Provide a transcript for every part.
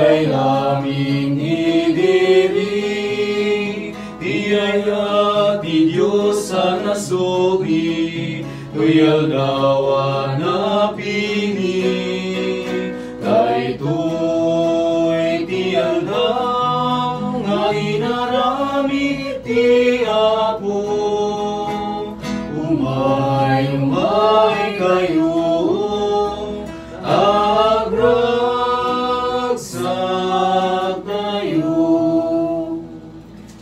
laylaming idiri, tiyaya ti Diyos sa nasuri, tuyal dawa na pini, daytoy tiyal daw nga inarami ti Apo, umay kayo.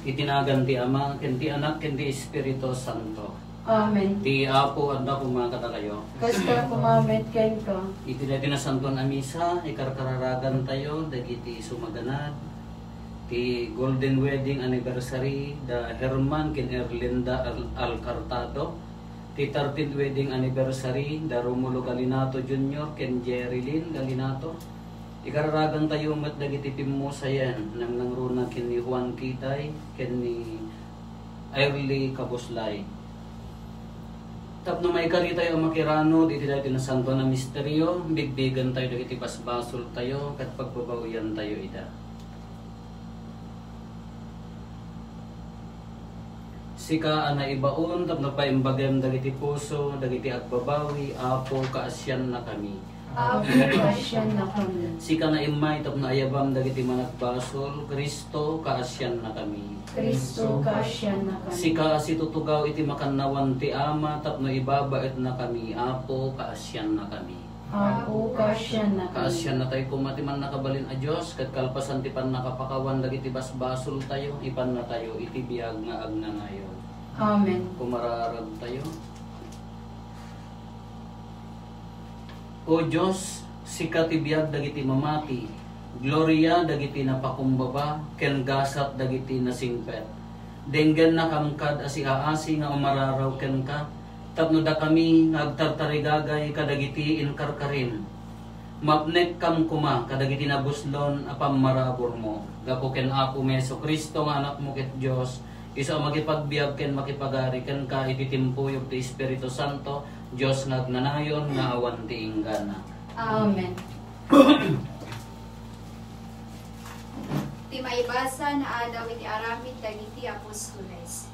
Itinagan ti Ama, ken ti Anak, ken ti Espiritu Santo. Amen. Ti Apo anda kumakata kayo. Kasta kumamet kayo ka. Iti dati na santuan a misa, ikarkararagan tayo, dagiti sumaganad. Ti Golden Wedding Anniversary, da Herman ken Erlinda Alcartado. Ti 13th Wedding Anniversary, da Romulo Galinato Jr. ken Jerilyn Galinato. Ikararagan tayo mat dagiti pimusayan nang nangruna ken ni Juan Kitay ken ni Early Kabuslay. Tapno may kari tayo makirano diti dati na santo na misteryo, bigbigan tayo dagiti basbasol tayo ket pagbabawian tayo ida. Sika ana ibaon tapno paimbagem dagiti puso dagiti agbabawi Apo kaasyan na kami. Apo kaasyan na kami. Sika na imay tapno ayabam dagiti managbasol Kristo kaasyan na kami. Kristo kaasyan na kami. Sika asitutugaw iti makannawan ti Ama tapno ibabait na kami Apo kaasyan na kami. Apo kaasyan na kami. Kaasyan na tayo kumati man nakabalin a Dios ket kalpasan ti pan nakapakawan dagiti basbasol tayo ipan na tayo iti biag nga agnanayon. Amen. Kumararag tayo. O Diyos, sika ti biag dagiti mamati, gloria dagiti napakumbaba, ken gasat dagiti nasingpet. Denggen na kamkad asi-aasi nga umararaw ken ka, tapno da kami nagtartarigagay kadagiti inkarkarin. Mapnek kam kuma kadagiti nabuslon apam marabor mo. Gapo ken Apo Meso Kristo nga anak mo ket Dios, isa makipagbiag ken makipagari ken ka iti timpuyog ti Espiritu Santo, Dios nagnanayon nga awan ti inggana. Amen. Ti maibasa na adaw iti aramid dagiti apostoles.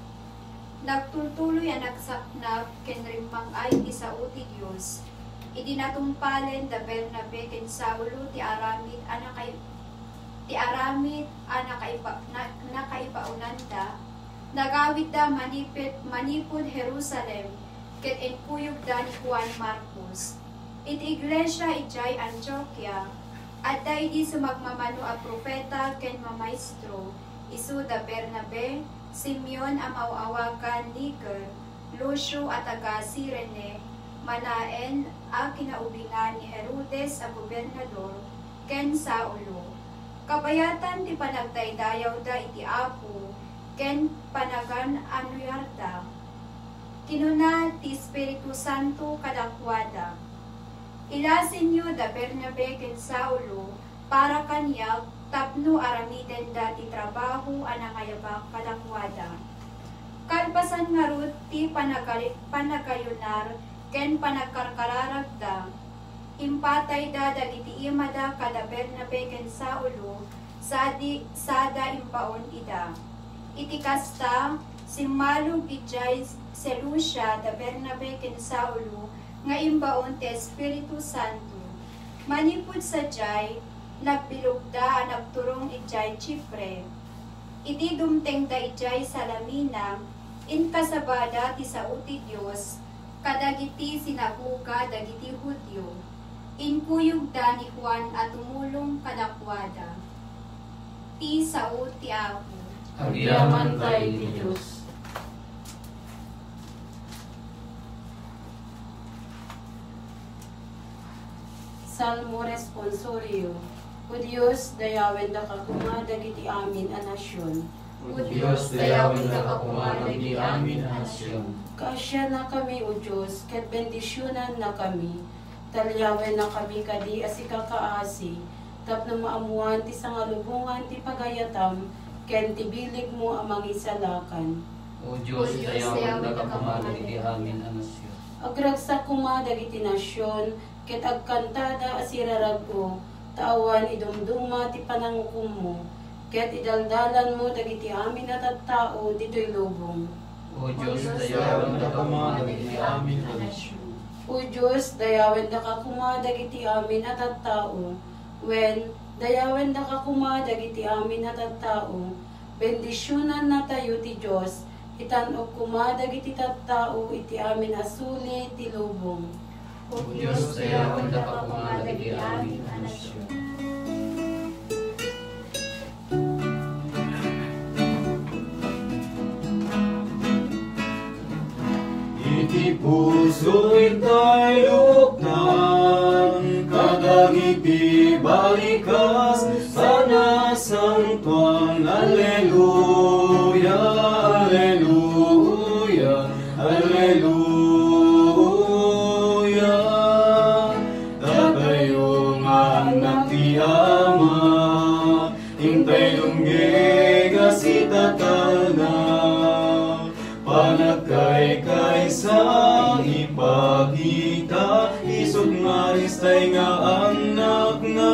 Nagtultuloy ang nagsaknap ken rimmang ay ti sao ti Dios. Idi natumpalen da Bernabe ken Saulo ti aramid nakaipaunanda. Nagawid da manipod Jerusalem ket enkuyog da ni Juan Marcos. Iti iglesia ijay Antioquia, adda idi sumagmamano a propeta ken mamaestro, isu da Bernabe, Simeon a mauawagan Niger, Lucio at taga Cirene, Manaen a kinaubingan ni Herodes a gobernador, ken Saulo. Kabayatan ti panagdaydayaw da iti Apo, ken panagan anuyarda. Kinuna ti Espiritu Santo kadakwada. Ilasin nyo da Bernabe ken Saulo para kanyag tapno aramiden da ti trabaho anangayabak kadakwada. Kalpasan nga rut ti panagayunar ken panagkarkararagda. Impatay da dagiti imada kada Bernabe ken Saulo sada impaon ida. Iti kasta simmalog ijay Seleucia da Bernabe ken Saulo nga imbaon ti Espiritu Santo. Manipud sa jay nagbilugda nagturong ijay Chipre. Iti dumteng da ijay Salamina inkasabada ti sao ti Dios kadagiti sinaguga dagiti Hudyo. Inkuyog da ni Juan at tumulong kadakwada. Ti sao ti Apo. Agyaman tayo ti Diyos. Salmo responsorio. O Diyos, dayawen da kakuma dagiti amin a nasyon. O Diyos, dayawen da kakuma dagiti amin a nasyon. Kaasya na kami, O Diyos, ket bendisyonan na kami. Talyawen na kami kadi asika kaasi. Tapno maamuan ti sangalubungan ti pagayatam, ken tibilig mo amang isalakan. O Diyos, dayawen da kakuma dagiti amin a nasyon. Agragsak kuma dagiti nasyon, ket agkantada asirarag-o, Tawan idumduma ti panangukum mo. Ket idaldalan mo dagiti amin at tao dito'y lubong. O Diyos, dayawan da kama dagiti amin anasyo. O Diyos, dayawen da ka kuma dagiti amin at tao. When dayawen da ka kuma dagiti amin at tao. Bendisyonan na tayo ti Diyos. Itanog kuma dagiti tattao iti amin asuli ti lubong. O Diyos, dayawan da kama dagiti amin anasyo. Iti puso ita'y luktan, kadagiti balikas, sana santuan, Alleluia, Alleluia, Alleluia. Tatayong anak ti Ama, hintay lunggega si tatana, panagkay-kay sa ipakita, isod nga istay nga anak na,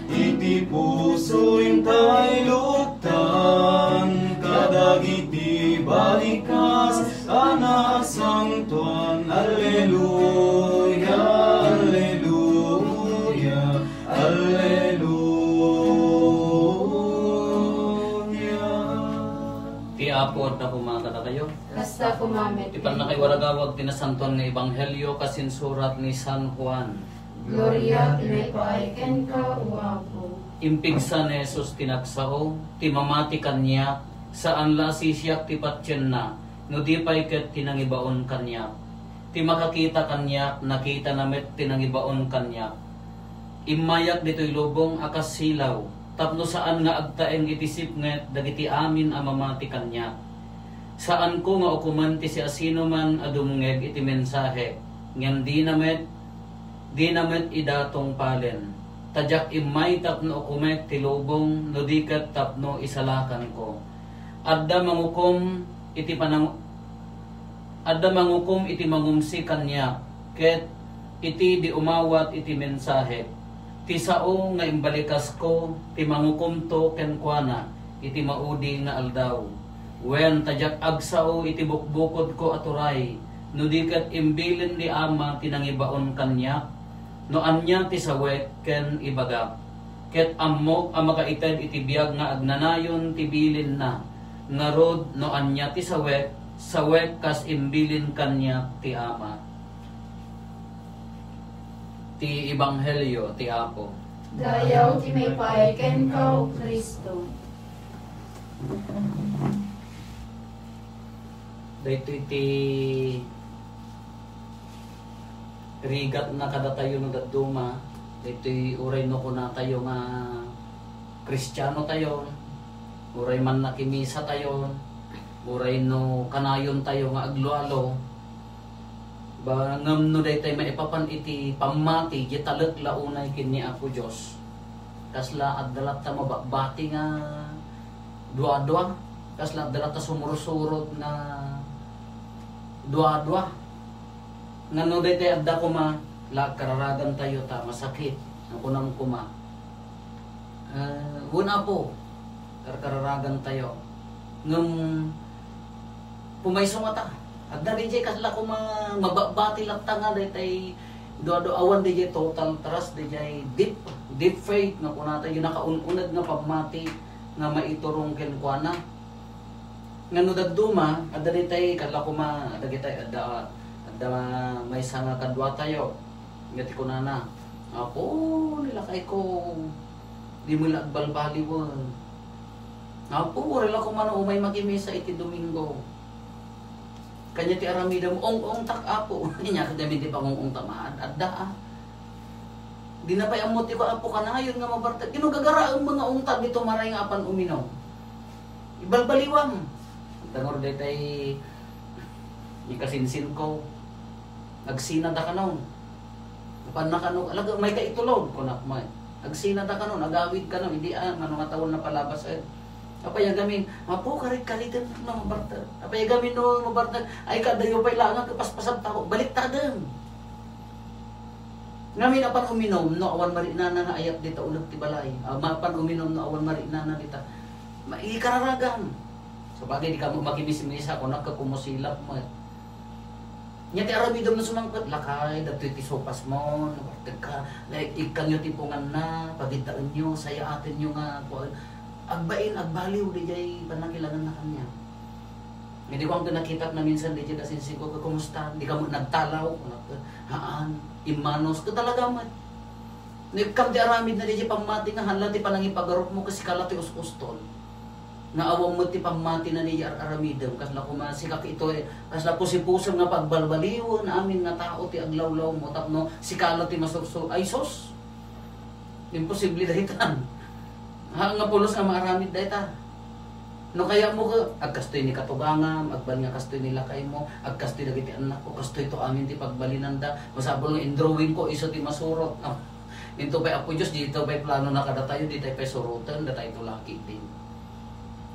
iti puso intay luktan, kadagiti balikas, anak sangtuan, Alleluia, Alleluia, Alleluia. ti apod na kumakata kayo. Basta kumamit. Ipan na kay waragawag tinasanton nga ebanghelyo kasinsurat ni San Juan. Gloria tinaypay ken ka uwapo. Impigsa ni Jesus tinagsao, ti mamati kanya, saan la sisyak ti patyen na, no di pa'y ket tinangibaon kanya. Ti makakita kanya, nakita namet tinangibaon kanya. Imayak dito'y lubong akas silaw, tapno saan nga agtaeng itisip nget, dagiti amin ang mamati kanya. Saan ko nga ukuman ti si asino man adumngeg iti mensahe, ngan di namet idatong palen. Tadyak imay tapno ukumek ti lubong, no di ket tapno isalakan ko. Adda mangukom iti mangumsi kanya, ket iti di umawat iti mensahe. Ti sao nga imbalikas ko, ti mangukom to kenkwana, iti maudi nga aldaw. Wen tadyak agsao iti bukbukod ko aturay, no di ket imbilin di Ama tinangibaon kanya, no anya ti sawek ken ibaga. Ket ammok ang makaited iti biyag nga agnanayon ti bilin na, ngarod no anya ti sawek kas imbilin kanya ti Ama. Ti ebanghelyo ti Apo. Dayaw ti may pay ken ka o Kristo. Dito iti rigat na kada tayo no daduma. Dito uray no kuna tayo nga Kristiyano tayo. Uray man nakimisa tayo. Uray no kanayon tayo nga aglualo. Ba ngam no daytay maipapan iti pamati gitalek launay kini Apo Dios. Kasla addalat ta mababati nga dua-dua. Kasla addalat ta sumursurot nga dua-dua. Ngano daytay adda kuma la kararagan tayo ta masakit ang kunang kuma. Una po kararagan tayo. Ngam pumayso mata. Adda DJ kasla kuma mababati latta nga daytay do awan DJ total trust DJ deep faith nga kuna tayo nakaununad nga pamati nga maiturong ken kuana. Ngano daduma adda daytay kasla kuma adda gitay adda may sanga kadwa tayo. Ngati ko na Apo nilakay ko di mo lagbalbaliwan. Apo rela ko man umay makimisa iti Domingo. Kanya ti aramida mo ong tak Apo. Inya kadami di pangong tamaan adda. Di na pa amuti ko Apo kanayon nga mabarta. Ginugagara ang mga ungtag dito maray nga apan uminaw. Ibalbaliwam. Tangor daytay ikasinsin ko. Agsinada ka nun. Kapan na ka nun. Alaga, may kaitulog ko na. Agsinada ka nun. Agawid ka nun. Hindi nga tawon na palabas. Apayagamin. Apo, karit-karitan na mabartag. Apayagamin no mabartag. Ay kadayo pa'y lang nga kapaspasab tao. Balik tadang. Ngamin apan uminom no awan marinana nga ayat dita ulag ti balay. Mapan uminom no awan marinana dita. Maikararagan. So bagay di ka mo makimis-misa ko nagkakumusilap mo. Nya ti aramidom na sumangkot lakay datoy ti sopas mo ka like ikan yo tipungan na pagitaan nyo saya atin nyo nga agbain agbaliw di jay panakilangan na kanya. Hindi ko ang nakita na minsan di jay kasinsin ko kumusta di ka mo nagtalaw haan imanos ka talaga man. Nikam di aramid na di jay pamati nga hala ti panang ipagarot mo kasi kala ti us-ustol. Nga awang mo ti pamati na ni aramidem kasla kumasikak ito kasla pusipusam nga pagbalbaliw na amin nga tao ti aglawlaw mo tapno sikala ti masukso ay sos. Imposible dahitan. Ha nga pulos nga maaramid dayta. No kaya mo ka agkastoy ni katugangam, agban nga kastoy nila kay mo, agkastoy dagiti anak ko, kastoy to amin ti pagbalinanda. Masabol nga indrawing ko iso ti masurot. No. Into pay apo Dios dito pay plano na kada tayo dito pay surutan, datay to laki din.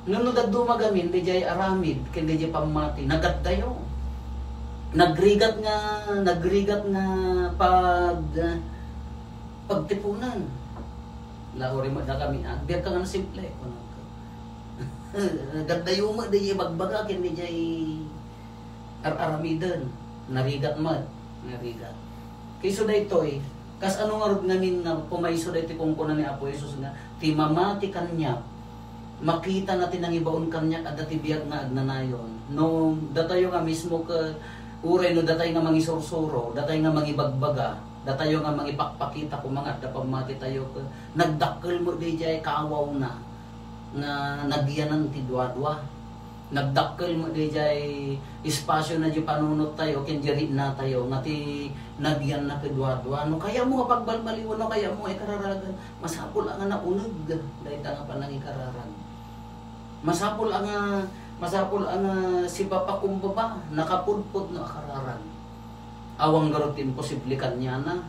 Ngano dadto magamin di jay aramid ken di jay pamati nagaddayo. Nagrigat nga pagtipunan. Laori mo na kami biya ka nga simple kuno. Nagadayo mo di jay bagbaga ken di jay aramidan narigat man narigat. Kayso daytoy kas ano nga rod namin nga pumayso dayti kung kuno ni Apo Jesus nga ti mamati kanya makita natin ang ibaon kanya at dati biyag nga agnanayon. No datayo nga mismo ka uray no datay nga mangisuro-suro, datay nga mangibagbaga, datayo nga mangipakpakita ko mga dapamati tayo ka nagdakkel mo di jay kaawaw na nga nagyanan ti duwa-duwa. Nagdakkel mo di jay espasyo na di panunot tayo ken diri na tayo nga ti nagyan na kedua-dua. No kaya mo pagbalbaliw no kaya mo ikararagan masapol ang nauneg dayta nga panang ikararan. Masapol ang si Papa kumbaba nakapudpod no akararan. Awang garot imposible kanya na.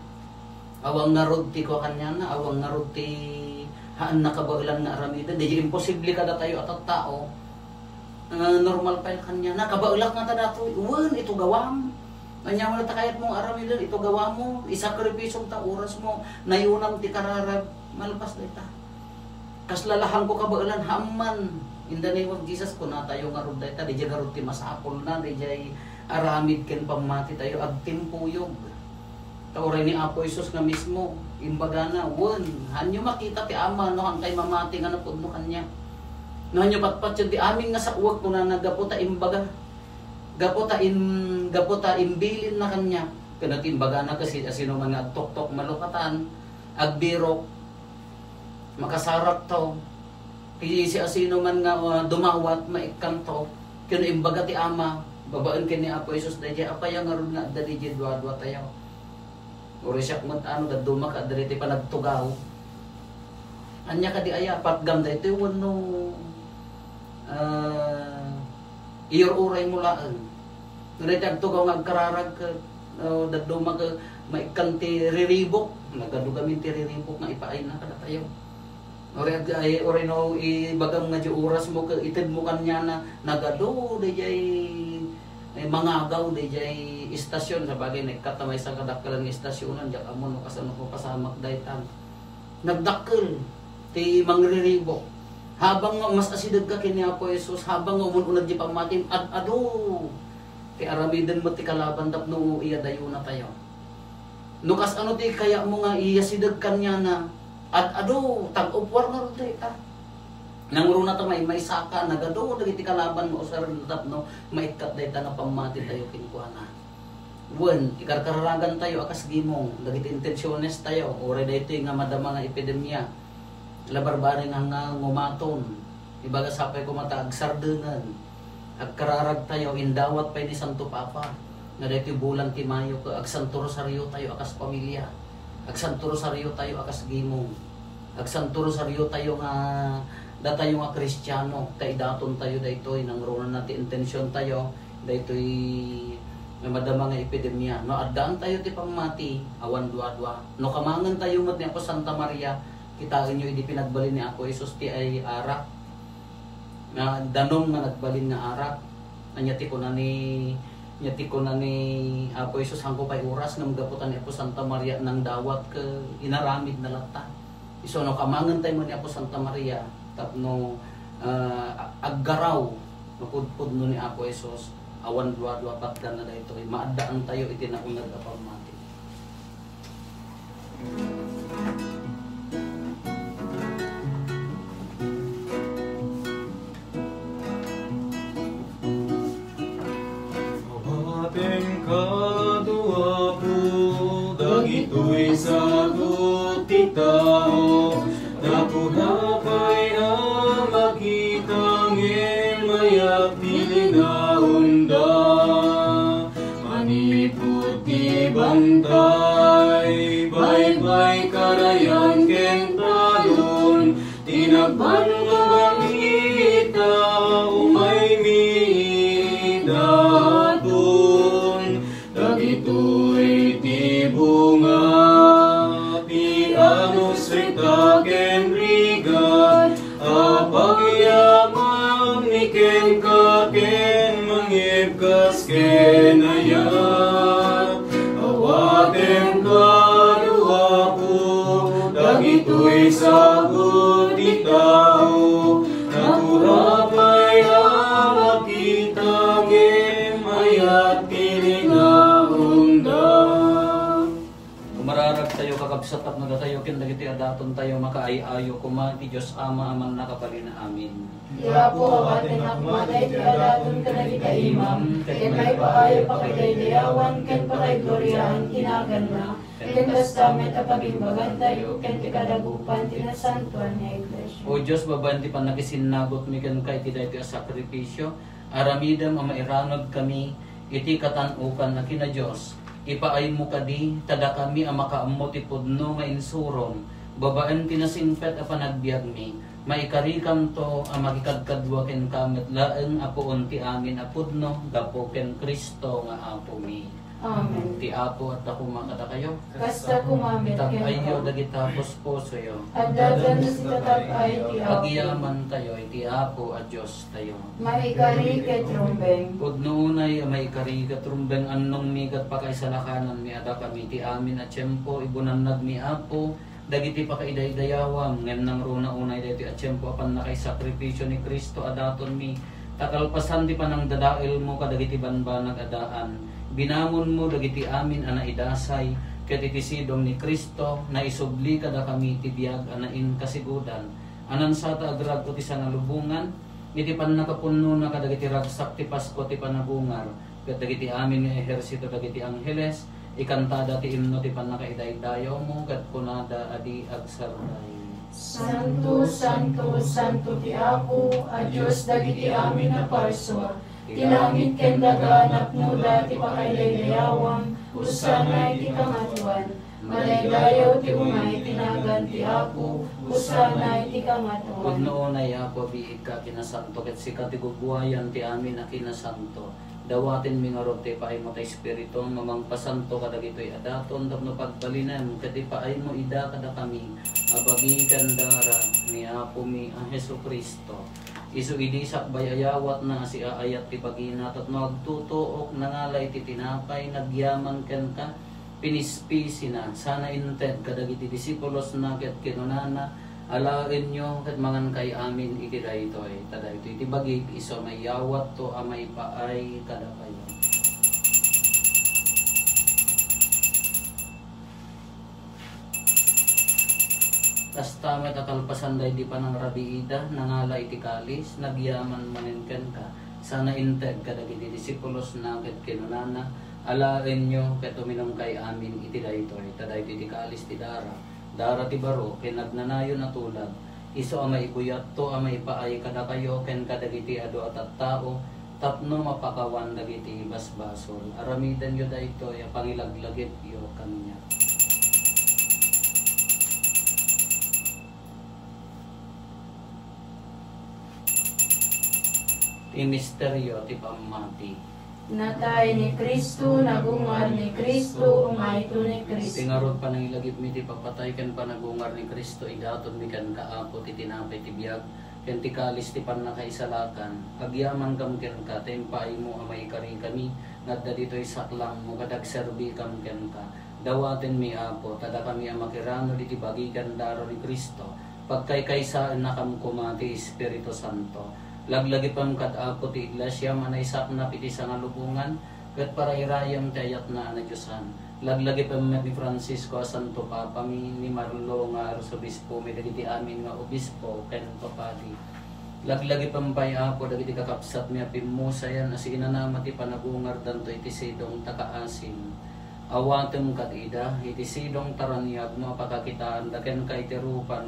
Awang garot ti ko kanya na, awang garot ti haan nakabailan nga aramidan. Di imposible kada tayo at tao. Normal pa kanya na kabaulak nga ta dato. Uwan ito gawam. Kanya mo na takayat mong aramidan ito gawa mo, isakripisong ta oras mo, nayunam ti kararag malpas dayta. Kaslalahan ko kabailan hamman. In the name of Jesus ko na tayo nga rod dayta, di jay garot ti masapol na, di jay aramid ken pamati tayo agtimpuyog. Tauray ni Apo Jesus nga mismo, imbaga na, won, hanyo makita ti ama no ang kay mamati nga napudno kanya. No hanyo patpat yun ti amin nga sa uwag ko na nagaputa imbaga. Gaputa imbilin na kanya. Kana timbaga na kasi asino man nga tok-tok malukatan, agbirok makasarak to. Kaya si asino man nga dumawat maikanto, kaya imbaga ti ama, babaan kini Apo Jesus dayjay apay nga ron nga dali jay dua-dua tayo. Uri siya kumot ano daduma ka dali ti panagtugaw. Anya ka di aya patgam daytoy wenno iyor uray mo laan. Dili tagtugaw nga agkararag ka daduma ka maikanti riribok, nagadugamin ti riribok nga ipaay na kada tayo. Ore no ibagam nga di oras mo itid mo kanya na nagado dijay mangagaw dijay istasyon sa bagay nagkatamay sa kadakkelan nga istasyonan jak amon no kasano ko pasamak daytan. Nagdakkel ti mangriribok. Habang mas asideg ka kini Apo Jesus, habang umununad di pamatim ado ti aramidan mo ti kalaban tapno iya dayo na tayo. No kas ano ti kaya mo nga iyasideg kanya na ado tag-upwar na rin tayo. Nanguro na ito may saka, nagado, dagiti kalaban mo, sa rinatap, no, maikat dahi ta nga pamati tayo kinukuha na. Buwan, ikarkaragan tayo, akas gimong, dagiti intensyones tayo, oray dahi ito nga madama nga epidemya, labarbari nga ngumaton, ibaga sapay ko mata, agsardunan, agkararag tayo, indawat pa ni Santo Papa, nga dahi ito bulan ti Mayo, agsanto rosaryo tayo, akas pamilya, agsanto rosaryo tayo akas gimong. Agsanto rosaryo tayo nga datayo nga Kristiyano, kay daton tayo daytoy nang roon natin intensyon tayo daytoy nga madama nga epidemya. No addaan tayo ti pamati awan duwa-duwa. No kamangan tayo met ni Apo Santa Maria, kitain nyo idi pinagbalin ni Apo Jesus ti ay arak. Nga danom nga nagbalin nga arak. Anya ti kuna ni Nyati ko na ni Apo Isus hangko pay oras nga magaputan ni Apo Santa Maria ng dawat ke inaramid na lata. Iso no kamangan tayo mo ni Apo Santa Maria tapno aggaraw napudpud no ni Apo Isus awan dua-dua patgan na dayto maadaan tayo iti naunag a pamati. Kadua po, dagito'y sagot ti tao, nakuhapay ang makitang mayak tilinaunda. Manipot ti bantay, baybay karayan ken talon, tinagban nga bakita, umay midaton. Dagito'y ti bunga, ti anus rita ken rigat, apagyaman ni ken kaken mangibkas ken ayat. Awaten kadua ko, dagito'y sagot ti tao, nakurapay ang makitang mayat tilinaunda. Kumararag tayo kakabsatap na tayo ken dagiti adaton tayo makaayayo kuma ti Dios Ama aman nakabalina amin. Ira po awaten akmaday ti adaton kadagita imam, ken may paayo pakidaydayawan, ken pakaigloriyahan tinagan na, ken kastamet a pagimbagan tayo, ken ti kadagupan tinasantuan nga iglesia. O Diyos, babayan ti panakisinagot mi ken kay ti daytoy a sakripisyo, aramidam ang mairanod kami, iti katanukan na kina Diyos. Ipaay mo kadi, tada kami ang makaammo ti pudno nga insuron, babaan tinasinpet a panagbiag mi, maikarikam to ang makikadkadwa ken kamet laeng apuon ti amin a pudno, gapo ken Kristo nga apo mi. Amen. Ti apo at ako makata kayo. Kasta kumamit Tag-ayo dagita posposo yo. at dadan na si tatay ti apo. Pagyaman tayo, iti apo at Diyos tayo. Maikari ket rumbeng. Pudno unay may karigat rumbeng annong migat pa kay salakanan mi ada kami ti amin at tiyempo ibunannag mi apo dagiti pa kaidayawam ngem nang runa unay daytoy at tiyempo apan na kay sakripisyo ni Kristo adaton mi takalpasan di pa nang dadael mo kadagiti banbanag adaan binangon mo dagiti amin ana idasay ket iti sidom ni Kristo na isubli kada kami ti biag anain kasigudan anan sata agrag ko ti sanalubungan iti pan nakapunno na kadagiti ragsak ti Pasko ti panagungar ket dagiti amin nga ehersito dagiti angheles ikantada ti imno ti pan nakaidaydayaw mo ket kunada adi agsaray. Santo, Santo, Santo ti Apo, a Diyos dagiti amin na parswa. Tilangit ken daga napno dati pakaidaydayawam, usanay ti kangatuan. Malaydayaw ti umay tinagan ti Apo, usanay ti kangatuan. Pudno na yapo biig ka kinasanto ket sika ti gugwayan ti amin na kinasanto. Dawatin mi nga rote paay mo ta espiritu mamangpasanto kadagitoy adaton tapno pagbalinan ket paay mo ida kada kami abagi kandara ni Apo mi ang Hesukristo. Isu idi sakbay ayawat na si aayat ti pagina tapno agtutuok nangalay ti tinapay nagyaman ken ka pinispisi na sana inted kadagiti disipulos na ket kinunana alain nyo ket mangan kay amin iti daytoy tada ito iti bagig iso may yawat to amay paay kada kayo. Kastamet akalpasan day di pa ng rabiida nangala iti kalis nagyaman manenken ka sana inted kadagiti disipulos na ket kinunana alain nyo ket uminom kay amin iti daytoy tada iti kalis ti dara ti baro ken nagnanayon at tulad iso amay ibuyat to amay paay kada kayo ken kadagiti adu at tao tapno mapakawan dagiti basbasol aramidan yo daytoy pangilaglagit yo kanya. Ti misteryo ti pamati Natay ni Kristo, nagungar ni Kristo, umayto ni Kristo. tingarod panangilagip mi ti papatay ken panagungar ni Kristo idaton mi kan kaapo ti tinapay ti biag ken ti kalis ti pannakaisalakan, agyaman kam ken ka, tempay mo amay kari kami, ngadda dito'y saklang mo, kadagserbi kam ken ka, dawaten mi Apo, tada kami ang makirano diti bagikan daro ni Kristo, pagkaykaysaan na kam kumati Espiritu Santo, laglagi pam kat Apo ti iglesia, manaysak na piti sa ngalubungan, kat para irayam ti ayat na Diyosan, laglagi pam ni Francisco Santo Papa mi ni Marlo nga Arsobispo mi dagiti amin nga obispo ken papadi, laglagi pampay Apo dagiti kakapsat mi apimusayan as inanama ti panagungar danto iti sidong takaasim, awatem kat ida iti sidong taranyag mo pakakitaan daken kay ti rupa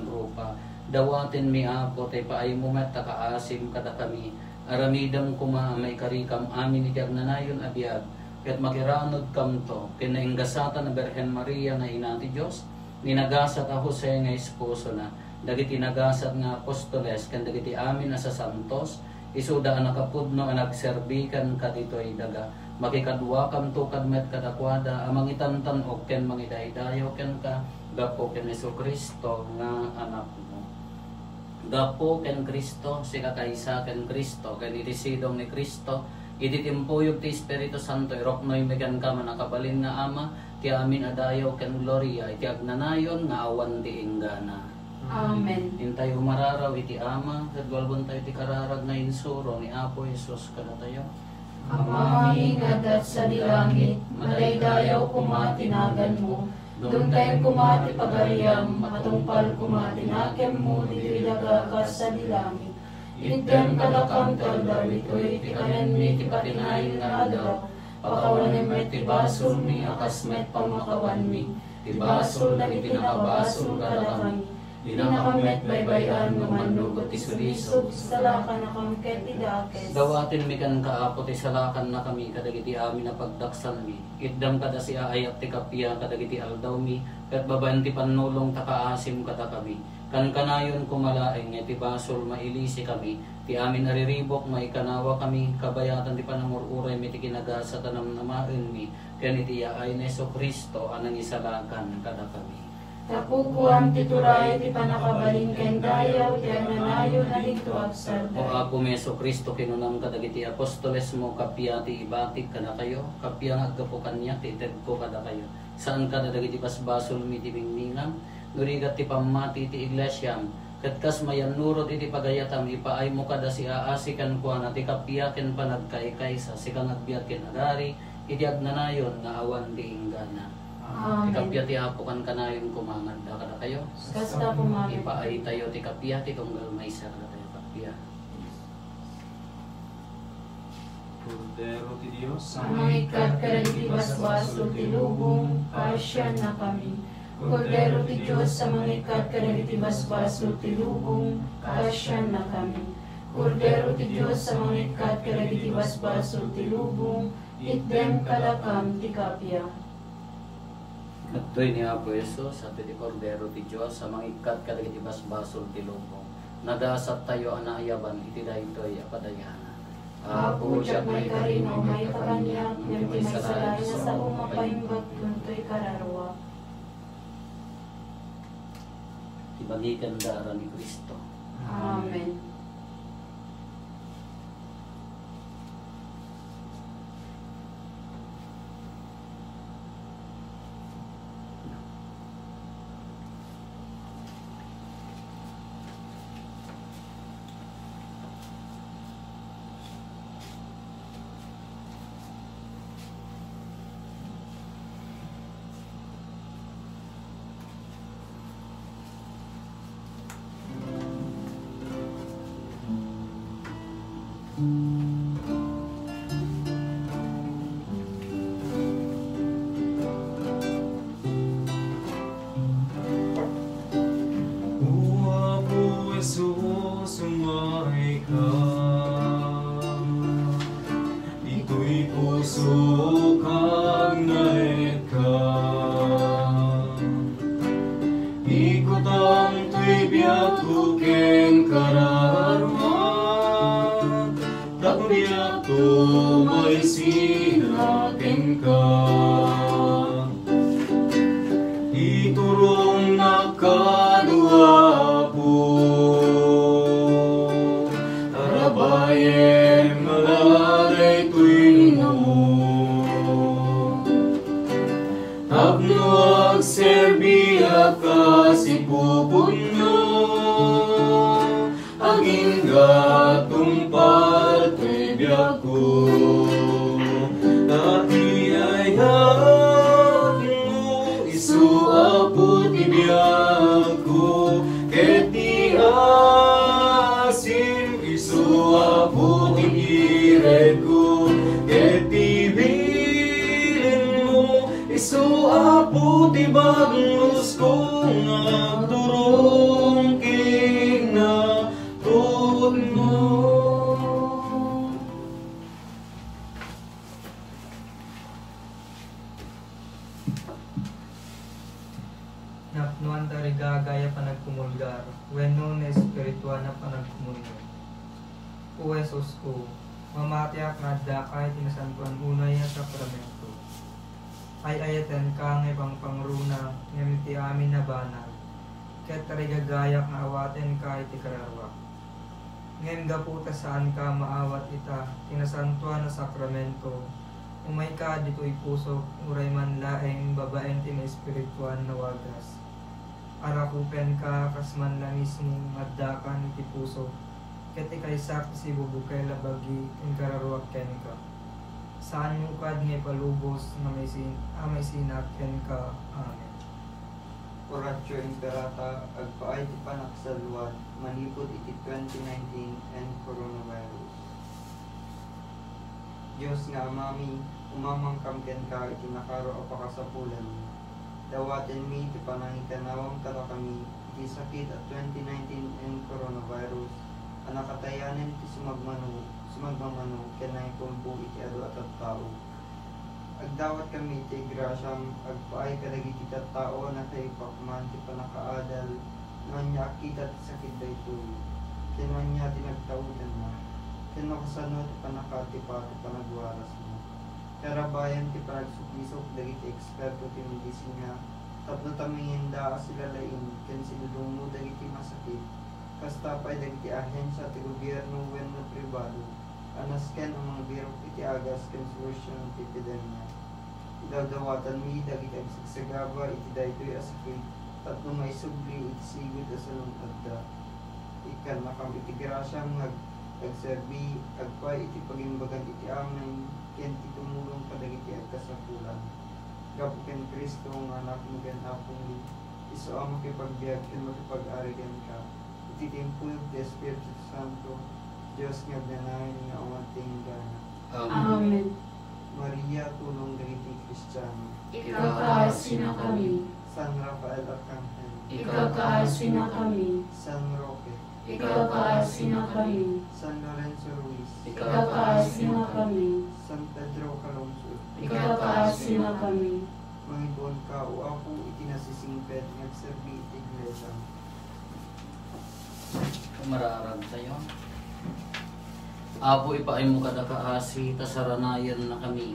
dawaten mi Apo tay paay mo met takaasim kada kami, aramidam kuma may karikam amin iti agnanayon abiyag, ket makiranod kam to kinainggasatan na Berhen Maria nga ina ti Dios, ninagasat a Jose nga esposo na, dagiti nagasat nga apostoles ken dagiti amin na sa santos, isuda ang nakapudno ang nagserbikan kaditoy daga, makikadwa kam to kadmet kadakwada amang itantan o ken mangidaydayo ken ka gapo ken Jesucristo nga anak mo. Gapo ken Kristo si kakaysa ken Kristo ken itisidong ni Kristo, ititimpuyog ti Espiritu Santo, iroknoy megan ka manakabalin nga Ama, ti amin adayaw ken gloria, iti agnanayon nga awan ti inggana. Amen. Hintay humararaw iti Ama, kadwalbon tayo ti kararag na insuro ni Apo Jesus kada tayo. Ama aming adat sa dilangit, madaydayaw kumatinagan mo, dumtay kumati pagariam, matungpal kumatinakem mo, dito'y dagakas sa dilangit. Item kadakam taldar ito'y ti kanen mi ti patinayin nga adlaw, pakawanem met ti basol mi akas met pamakawan mi, ti basol na itinakabasol kada kami, dinakamet baybayan nga manugot ti sulisog, salakan na kam ket ti dakes. Dawatin mi kan kaapo ti salakan na kami kadagiti amin na pagdaksan mi, itdam kada si aayat ti kapya kadagiti aldaw mi, ket babaen ti panulong takaasim kada kami. Kan kanayon kumalaeng ti basol mailisi kami, ti amin ariribok maikanawa kami, kabayatan ti panamururay mi ti kinagasa tanamnamaen mi, ken iti yaay ni Jesucristo anang isalakan kada kami. Tapukuan ti turay ti panakabalin ken dayaw ti agnanayon na dito agsarda. O Apo mi Jesucristo kinunam kadagiti apostoles mo, kapya ti ibatik kada kayo, kapya nga aggapo kanya ti ited ko kada kayo. Saan kada dagiti pasbasol mi ti bingmingan, nurigat ti pamati ti iglesyam, ket kas mayan nurot iti pagayatam, ipaay mo kada si aasikan kuana ti kapyaken panagkaykaysa, si kang agbiat ken agari, iti agnanayon nga awan ti inggana. Ti kapya ti Apo kan kanayon kumanganda kada kayo. Kasta kumamit. Ipaay tayo ti kapya ti tunggal maysa kada tayo kapya. Cordero ti Dios, Mangikat ka rin ti basbaso ti lubong, pasya na kami. Cordero ti Diyos, sa mangikat ka rin ti basbaso ti lubong, pasya na kami. Cordero ti Diyos, sa mangikat ka rin ti basbaso ti lubong, itdem kalakam ti kapya. Nagtoy ni Apo Jesus, sabi ti Cordero ti Diyos, sa mangikat kadagiti basbasol ti lubong, nagasat tayo anayaban, iti daytoy apadayana. Apo, siya may karino, may kakanyak, ng may salaya sa umapaimbag kunto'y kararwa. Ibagikan dara ni Kristo. Amen. Iturong nakadua po puno na espiritual na panagkumunyo. O Jesus ko, mamatiak na dakay tinasantuan unay ang sakramento. Ay ayatan ka ng ibang pangruna, ngamiti amin na banal. Kaya't tarigagayak na awaten ka iti kararwa. Ngayon gaputa saan ka maawat ita, tinasantuan na sakramento. Umay ka dito'y puso, uray man laeng babaeng tina-espiritual na wagas. Arakupen ka kasman na mismo maddakan iti puso. Ket ikay sak si bubukay labagi in kararwak ken ka. Saan mukad ngay palubos na may sinat ken ka. Amen. Oratio Imperata agpaay ti panaksalwat manipod iti 2019 and coronavirus. Diyos nga amami, umamangkam ken ka iti nakaro apakasapulan mi. Dawaten mi ti panangikanawang kada kami iti sakit at 2019 and coronavirus. Anakatayanen iti sumagmamano kenay kumpu iti adu at tao. Agdawat kami iti grasyam agpaay kadagiti tattao na kay pakman ti panakaadal nan niya akita ti sakit daytoy. Kenon niya tinagtaudan na. Keno kasano ti panakatipa ti panagwaras mo. Karabayan ti panagsuklisok dagiti eksperto ti medisina. Tapno tamingin da sila lain ken siludungo dagiti masakit. Kastapay dagiti ahensya ti gobyerno wenno pribado. Anasken ang mga birok iti agas ken solusyon ti epidemya. Idawdawatan mi dagiti agsigsagaba iti daytoy a sakit. Tapno may subli iti sigud a salungkadda. Ikan nakam iti grasyam agserbi agpay iti pagimbagan iti amin ken ti tumulong kadagiti agkasapulan. Gapu ken Kristo nga anak mo ken apong iso ang makipagbiag ken makipag-ari ken ka. Iti timpuyog ti Espiritu Santo Diyos nga ganahin nga umating gana. Amen. Maria tulong dagiti Kristiyano. Ikaw kaasi na kami. San Rafael Arcangel. Ikaw kaasi na kami. San Roque. Ikaw kaasi na kami. San Lorenzo Ruiz. Ikaw kaasi na kami. San Pedro Calungsod. Ikaw kaasi na kami. Mangipon ka o ako itinasisingpet nagserbi iti iglesia. Mararag tayo. Apo ipaay mo kada kaasi, tasaranayan na kami.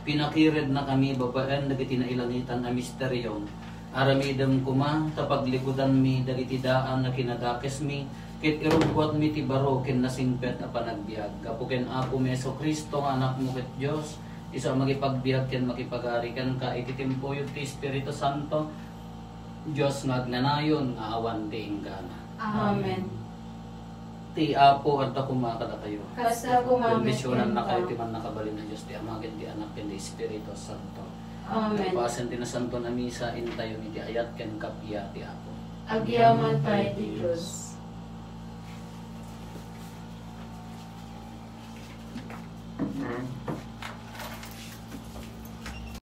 Pinakired na kami, babaan, dagiti na ilangitan na misteryo. Aramidam kuma, tapaglikudan mi, dagiti daan na kinadakes mi, kit irugwat mi ti baro, kin nasingpet na panagbiag. Kapukin ako Meso Kristo, anak mo kit Diyos, isa magipagbiag ken makipagarikan ka, ititimpoyo ti Espiritu Santo, Diyos nagnanayon, nga awan ti inggana. Amen. Ti Apo at kumakada kayo. Kasta kumamin Bendisyonan na kayo, ti man nakabalin na Diyos, ti Amagin, ti Anak, ken ti Espiritu Santo. Amen. Pasen ti na Santo na misa, intayo iti ayat ken kapya ti Apo. Agyaman tayo ti Diyos.